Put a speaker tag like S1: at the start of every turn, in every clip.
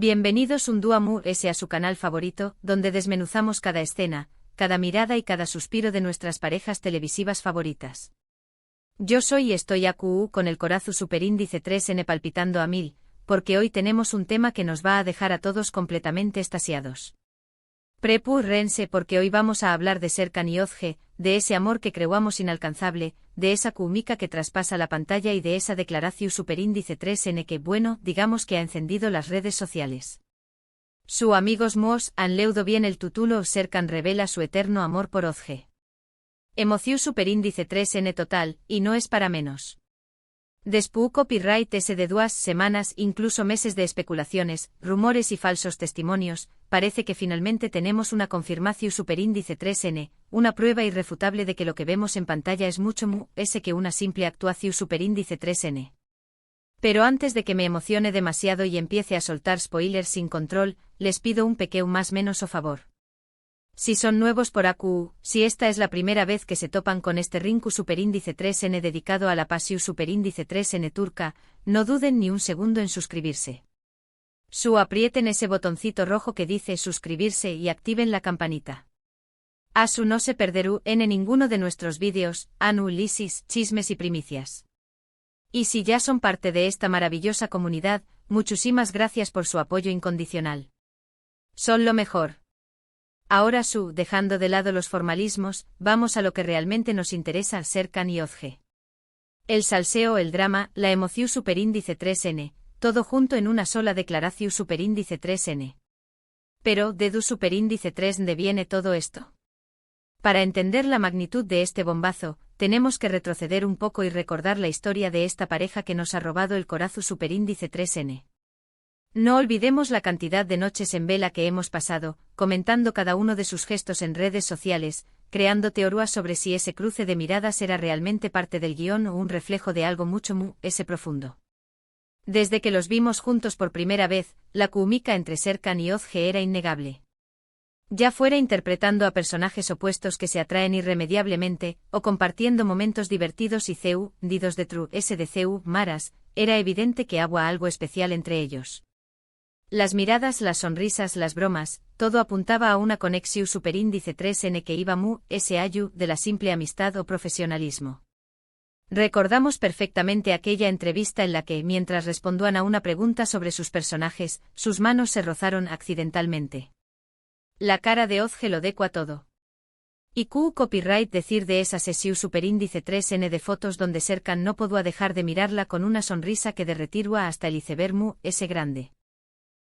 S1: Bienvenidos un día más a su canal favorito, donde desmenuzamos cada escena, cada mirada y cada suspiro de nuestras parejas televisivas favoritas. Yo soy y estoy AQU con el corazón superíndice 3N palpitando a 1000, porque hoy tenemos un tema que nos va a dejar a todos completamente extasiados. Prepárense porque hoy vamos a hablar de Serkan y Özge, de ese amor que creamos inalcanzable, de esa química que traspasa la pantalla y de esa declaración superíndice 3N que, bueno, digamos que ha encendido las redes sociales. Su amigos mos han leído bien el título. Serkan revela su eterno amor por Özge. Emoción superíndice 3N total, y no es para menos. Después copyright de 2 semanas, incluso meses de especulaciones, rumores y falsos testimonios, parece que finalmente tenemos una confirmación superíndice 3N, una prueba irrefutable de que lo que vemos en pantalla es mucho más que una simple actuación superíndice 3N. Pero antes de que me emocione demasiado y empiece a soltar spoilers sin control, les pido un pequeño más menos o favor. Si son nuevos por AQU, si esta es la primera vez que se topan con este rinku superíndice 3N dedicado a la pasión superíndice 3N turca, no duden ni un segundo en suscribirse. Aprieten ese botoncito rojo que dice suscribirse y activen la campanita. Asu no se perderú en ninguno de nuestros vídeos, análisis, chismes y primicias. Y si ya son parte de esta maravillosa comunidad, muchísimas gracias por su apoyo incondicional. Son lo mejor. Ahora dejando de lado los formalismos, vamos a lo que realmente nos interesa: Serkan y Özge. El salseo, el drama, la emoción superíndice 3N, todo junto en una sola declaración superíndice 3N. Pero, ¿de dónde superíndice 3N viene todo esto? Para entender la magnitud de este bombazo, tenemos que retroceder un poco y recordar la historia de esta pareja que nos ha robado el corazón superíndice 3N. No olvidemos la cantidad de noches en vela que hemos pasado, comentando cada uno de sus gestos en redes sociales, creando teorías sobre si ese cruce de miradas era realmente parte del guión o un reflejo de algo mucho más profundo. Desde que los vimos juntos por primera vez, la química entre Serkan y Özge era innegable. Ya fuera interpretando a personajes opuestos que se atraen irremediablemente, o compartiendo momentos divertidos y didos de true SDCU maras, era evidente que había algo especial entre ellos. Las miradas, las sonrisas, las bromas, todo apuntaba a una conexión superíndice 3N que iba mu allá de la simple amistad o profesionalismo. Recordamos perfectamente aquella entrevista en la que, mientras respondían a una pregunta sobre sus personajes, sus manos se rozaron accidentalmente. La cara de Özge lo decua todo. Y copyright decir de esa sesión superíndice 3N de fotos donde Serkan no podía dejar de mirarla con una sonrisa que derretirua hasta el iceberg grande.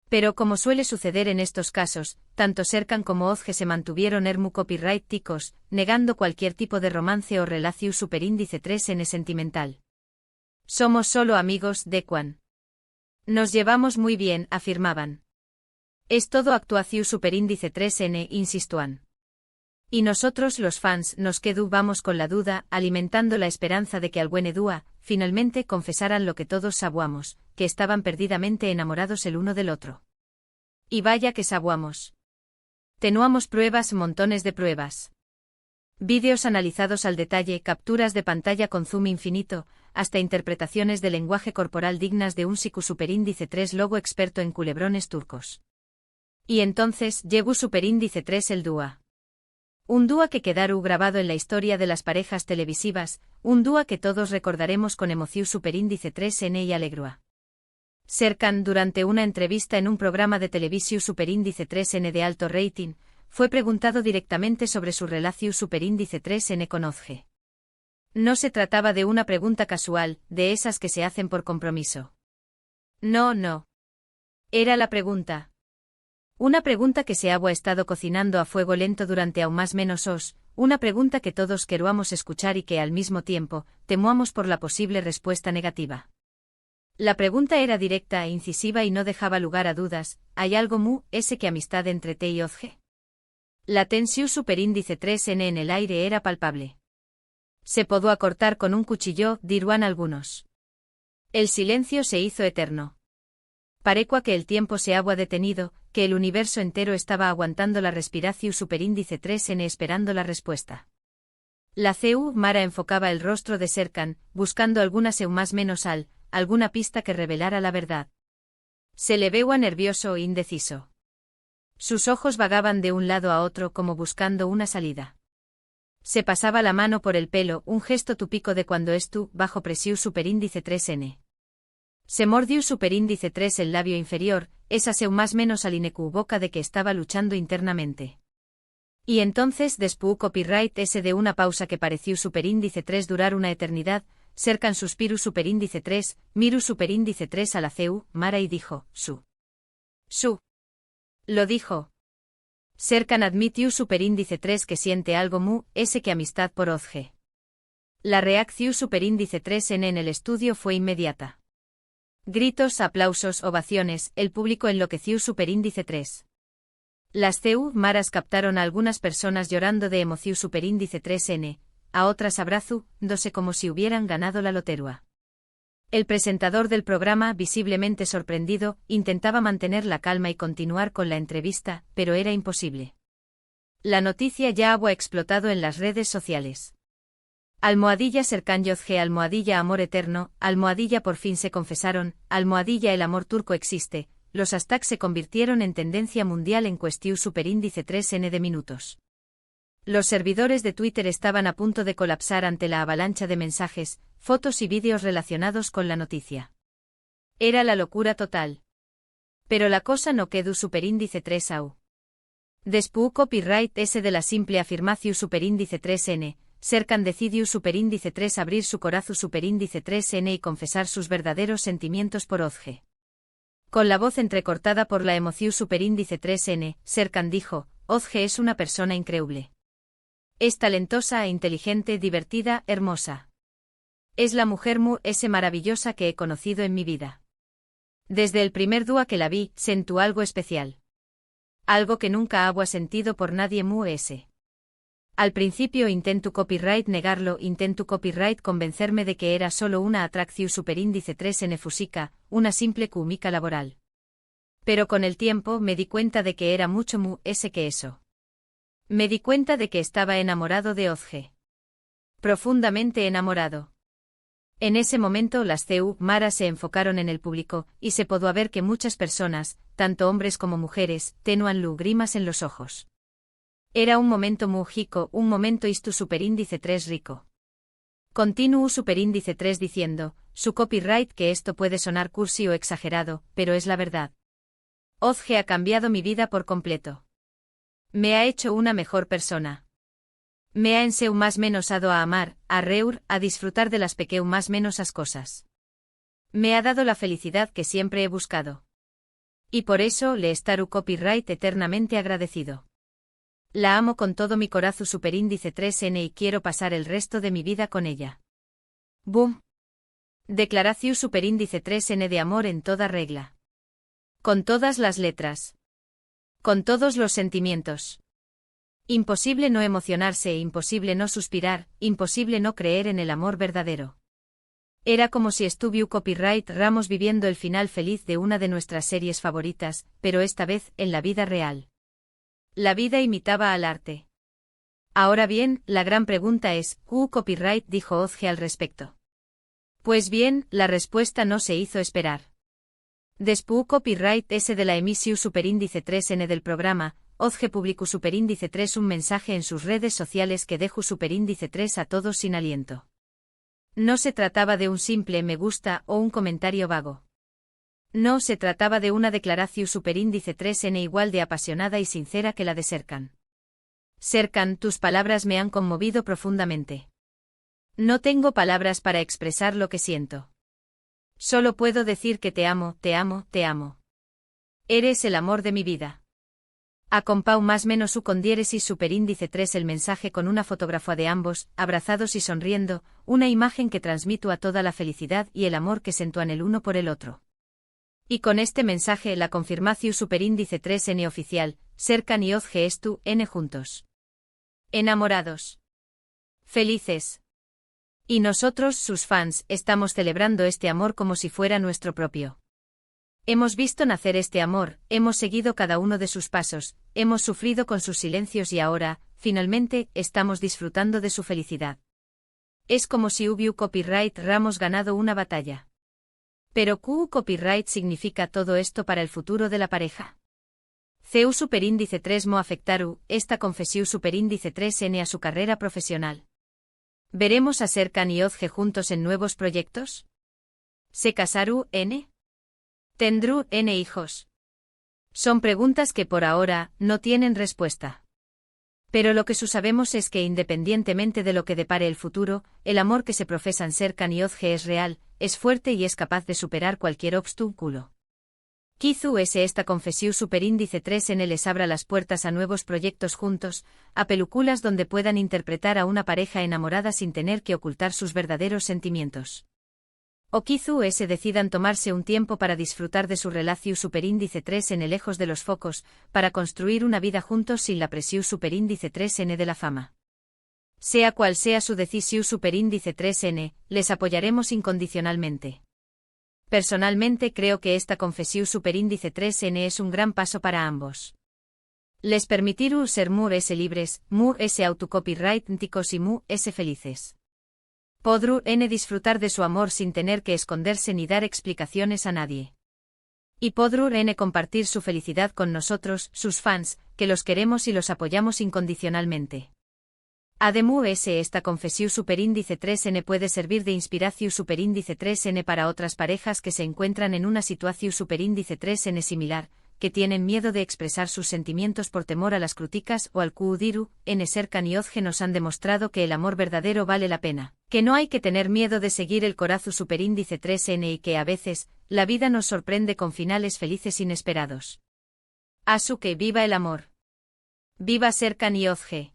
S1: Pero como suele suceder en estos casos, tanto Serkan como Özge se mantuvieron copyright ticos, negando cualquier tipo de romance o relación superíndice 3N sentimental. Somos solo amigos, decuan. Nos llevamos muy bien, afirmaban. Es todo actuación superíndice 3N, insistuan. Y nosotros los fans nos quedamos con la duda, alimentando la esperanza de que al buen Edúa, finalmente confesaran lo que todos sabíamos, que estaban perdidamente enamorados el uno del otro. Y vaya que sabíamos. Teníamos pruebas, montones de pruebas. Vídeos analizados al detalle, capturas de pantalla con zoom infinito, hasta interpretaciones de lenguaje corporal dignas de un superíndice 3 logo experto en culebrones turcos. Y entonces llegó superíndice 3 el dúa. Un dúa que quedará grabado en la historia de las parejas televisivas, un dúa que todos recordaremos con emoción superíndice 3N y alegrua. Serkan, durante una entrevista en un programa de televisión superíndice 3N de alto rating, fue preguntado directamente sobre su relación superíndice 3N con Özge. No se trataba de una pregunta casual, de esas que se hacen por compromiso. No. Era la pregunta. Una pregunta que se había estado cocinando a fuego lento durante aún más menos una pregunta que todos queríamos escuchar y que al mismo tiempo, temuamos por la posible respuesta negativa. La pregunta era directa e incisiva y no dejaba lugar a dudas: ¿hay algo que amistad entre te y Özge? La tensión superíndice 3N en el aire era palpable. Se podó acortar con un cuchillo, dirán algunos. El silencio se hizo eterno. Parecua que el tiempo se había detenido, que el universo entero estaba aguantando la respiración superíndice 3N esperando la respuesta. La Mara enfocaba el rostro de Serkan, buscando alguna más menos alguna pista que revelara la verdad. Se le veía nervioso e indeciso. Sus ojos vagaban de un lado a otro como buscando una salida. Se pasaba la mano por el pelo, un gesto típico de cuando bajo presión superíndice 3N. Se mordió superíndice 3 el labio inferior, esa seu más menos alinecu boca de que estaba luchando internamente. Y entonces después copyright ese de una pausa que pareció superíndice 3 durar una eternidad, cercan suspiru superíndice 3, miru superíndice 3 a la ceu, Mara y dijo, su. Lo dijo. Cercan admitiu superíndice 3 que siente algo ese que amistad por Ozge. La reacción superíndice 3N en el estudio fue inmediata. Gritos, aplausos, ovaciones, el público enloqueció superíndice 3. Las maras captaron a algunas personas llorando de emoción superíndice 3N, a otras dándose como si hubieran ganado la lotería. El presentador del programa, visiblemente sorprendido, intentaba mantener la calma y continuar con la entrevista, pero era imposible. La noticia ya había explotado en las redes sociales. Almohadilla cercan Yozge, almohadilla amor eterno, almohadilla por fin se confesaron, almohadilla el amor turco existe, los hashtags se convirtieron en tendencia mundial en cuestión superíndice 3N de minutos. Los servidores de Twitter estaban a punto de colapsar ante la avalancha de mensajes, fotos y vídeos relacionados con la noticia. Era la locura total. Pero la cosa no quedó superíndice 3 au. Después copyright ese de la simple afirmación superíndice 3N, cercan decidió superíndice 3 abrir su corazón superíndice 3N y confesar sus verdaderos sentimientos por Ozge. Con la voz entrecortada por la emoción superíndice 3N, cercan dijo, Ozge es una persona increíble. Es talentosa e inteligente, divertida, hermosa. Es la mujer ese maravillosa que he conocido en mi vida. Desde el primer día que la vi, sentí algo especial. Algo que nunca había sentido por nadie ese. Al principio intento copyright negarlo, intento copyright convencerme de que era solo una atracción superíndice 3N fúsica, una simple química laboral. Pero con el tiempo me di cuenta de que era mucho ese que eso. Me di cuenta de que estaba enamorado de Ozge. Profundamente enamorado. En ese momento las maras se enfocaron en el público, y se pudo ver que muchas personas, tanto hombres como mujeres, tenían lágrimas en los ojos. Era un momento rico, un momento superíndice 3 rico. Continuó superíndice 3 diciendo, su copyright que esto puede sonar cursi o exagerado, pero es la verdad. Ozge ha cambiado mi vida por completo. Me ha hecho una mejor persona. Me ha enseñado más menos a amar, a reír, a disfrutar de las más menosas cosas. Me ha dado la felicidad que siempre he buscado. Y por eso le estaré copyright eternamente agradecido. La amo con todo mi corazón superíndice 3N y quiero pasar el resto de mi vida con ella. Boom. Declaración superíndice 3N de amor en toda regla. Con todas las letras. Con todos los sentimientos. Imposible no emocionarse, imposible no suspirar, imposible no creer en el amor verdadero. Era como si estuviera copyright Ramos viviendo el final feliz de una de nuestras series favoritas, pero esta vez en la vida real. La vida imitaba al arte. Ahora bien, la gran pregunta es, ¿qué copyright dijo Ozge al respecto? Pues bien, la respuesta no se hizo esperar. Después copyright ese de la emisión superíndice 3N del programa, Ozge publicó superíndice 3 un mensaje en sus redes sociales que dejó superíndice 3 a todos sin aliento. No se trataba de un simple me gusta o un comentario vago. No se trataba de una declaración superíndice 3N igual de apasionada y sincera que la de Serkan. Serkan, tus palabras me han conmovido profundamente. No tengo palabras para expresar lo que siento. Solo puedo decir que te amo, te amo, te amo. Eres el amor de mi vida. Acompau más menos u con diéresis superíndice 3 el mensaje con una fotografía de ambos, abrazados y sonriendo, una imagen que transmito a toda la felicidad y el amor que sentúan el uno por el otro. Y con este mensaje la confirmación superíndice 3N oficial, Serkan y Ozge estu N juntos. Enamorados. Felices. Y nosotros, sus fans, estamos celebrando este amor como si fuera nuestro propio. Hemos visto nacer este amor, hemos seguido cada uno de sus pasos, hemos sufrido con sus silencios y ahora, finalmente, estamos disfrutando de su felicidad. Es como si hubiera copyright Ramos ganado una batalla. Pero QU copyright significa todo esto para el futuro de la pareja. CEU superíndice 3 mo afectaru, esta confesiu superíndice 3N a su carrera profesional. ¿Veremos a Serkan y Ozge juntos en nuevos proyectos? ¿Se casaru, N? ¿Tendrú, N hijos? Son preguntas que por ahora no tienen respuesta. Pero lo que sabemos es que independientemente de lo que depare el futuro, el amor que se profesan Serkan y Ozge es real, es fuerte y es capaz de superar cualquier obstáculo. Quizú esta confesiu superíndice 3N les abra las puertas a nuevos proyectos juntos, a películas donde puedan interpretar a una pareja enamorada sin tener que ocultar sus verdaderos sentimientos. O quizú decidan tomarse un tiempo para disfrutar de su relación superíndice 3N lejos de los focos, para construir una vida juntos sin la presión superíndice 3N de la fama. Sea cual sea su decisión superíndice 3N, les apoyaremos incondicionalmente. Personalmente creo que esta confesión superíndice 3N es un gran paso para ambos. Les permitirá ser libres, autocopyrighticos y felices. Podrú disfrutar de su amor sin tener que esconderse ni dar explicaciones a nadie. Y podrú compartir su felicidad con nosotros, sus fans, que los queremos y los apoyamos incondicionalmente. Además esta confesión superíndice 3N puede servir de inspiración superíndice 3N para otras parejas que se encuentran en una situación superíndice 3N similar, que tienen miedo de expresar sus sentimientos por temor a las críticas o al QU Serkan y Ozge nos han demostrado que el amor verdadero vale la pena, que no hay que tener miedo de seguir el corazón superíndice 3N y que a veces, la vida nos sorprende con finales felices inesperados. Que viva el amor. Viva Serkan y Ozge.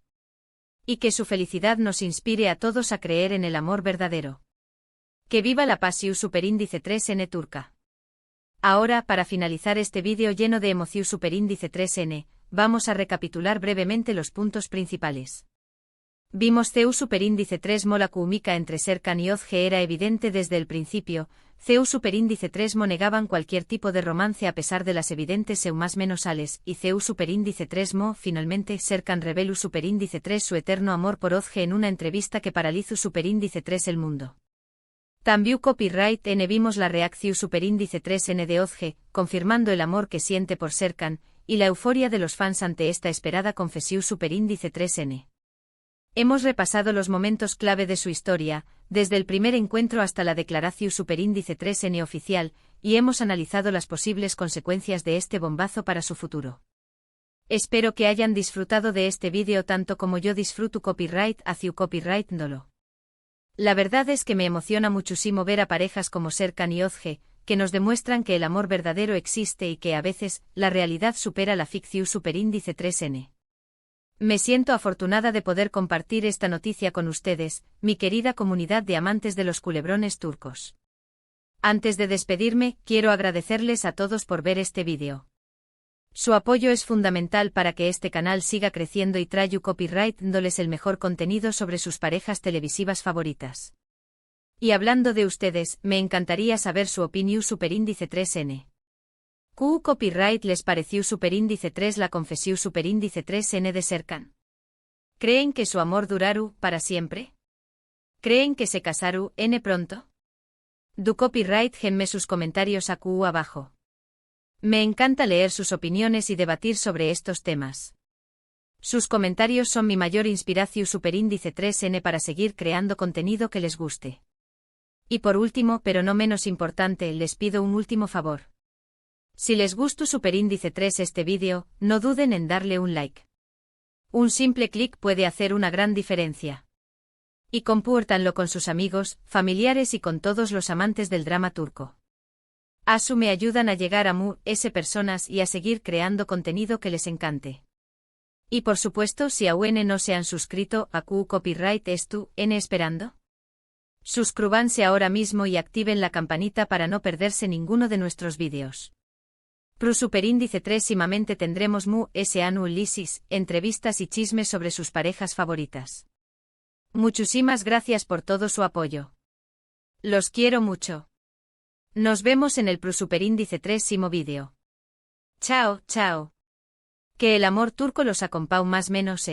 S1: Y que su felicidad nos inspire a todos a creer en el amor verdadero. Que viva la pasión superíndice 3N turca. Ahora, para finalizar este vídeo lleno de emoción superíndice 3N, vamos a recapitular brevemente los puntos principales. Vimos CEU superíndice 3 mo la química entre Serkan y Ozge era evidente desde el principio. CEU superíndice 3 mo negaban cualquier tipo de romance a pesar de las evidentes sales, y CEU superíndice 3 mo, finalmente, Serkan revelu superíndice 3 su eterno amor por Ozge en una entrevista que paralizó superíndice 3 el mundo. También copyright N vimos la reacción superíndice 3N de Ozge, confirmando el amor que siente por Serkan, y la euforia de los fans ante esta esperada confesión superíndice 3N. Hemos repasado los momentos clave de su historia, desde el primer encuentro hasta la declaración superíndice 3N oficial, y hemos analizado las posibles consecuencias de este bombazo para su futuro. Espero que hayan disfrutado de este vídeo tanto como yo disfruto copyright hacia copyright dolo. La verdad es que me emociona muchísimo ver a parejas como Serkan y Ozge, que nos demuestran que el amor verdadero existe y que a veces, la realidad supera la ficción superíndice 3N. Me siento afortunada de poder compartir esta noticia con ustedes, mi querida comunidad de amantes de los culebrones turcos. Antes de despedirme, quiero agradecerles a todos por ver este vídeo. Su apoyo es fundamental para que este canal siga creciendo y traiga copyright dándoles el mejor contenido sobre sus parejas televisivas favoritas. Y hablando de ustedes, me encantaría saber su opinión superíndice 3N. ¿QU copyright les pareció superíndice 3 la confesión superíndice 3N de Serkan? ¿Creen que su amor duraru para siempre? ¿Creen que se casaru N pronto? Du copyright genme sus comentarios a QU abajo. Me encanta leer sus opiniones y debatir sobre estos temas. Sus comentarios son mi mayor inspiración superíndice 3N para seguir creando contenido que les guste. Y por último, pero no menos importante, les pido un último favor. Si les gustó superíndice 3 este vídeo, no duden en darle un like. Un simple clic puede hacer una gran diferencia. Y compártanlo con sus amigos, familiares y con todos los amantes del drama turco. Me ayudan a llegar a personas y a seguir creando contenido que les encante. Y por supuesto, si aún no se han suscrito a QU Copyright esperando. Suscríbanse ahora mismo y activen la campanita para no perderse ninguno de nuestros vídeos. Pro superíndice 3 próximamente tendremos análisis, entrevistas y chismes sobre sus parejas favoritas. Muchísimas gracias por todo su apoyo. Los quiero mucho. Nos vemos en el Pro superíndice 3 vídeo. Chao, chao. Que el amor turco los acompañe más menos.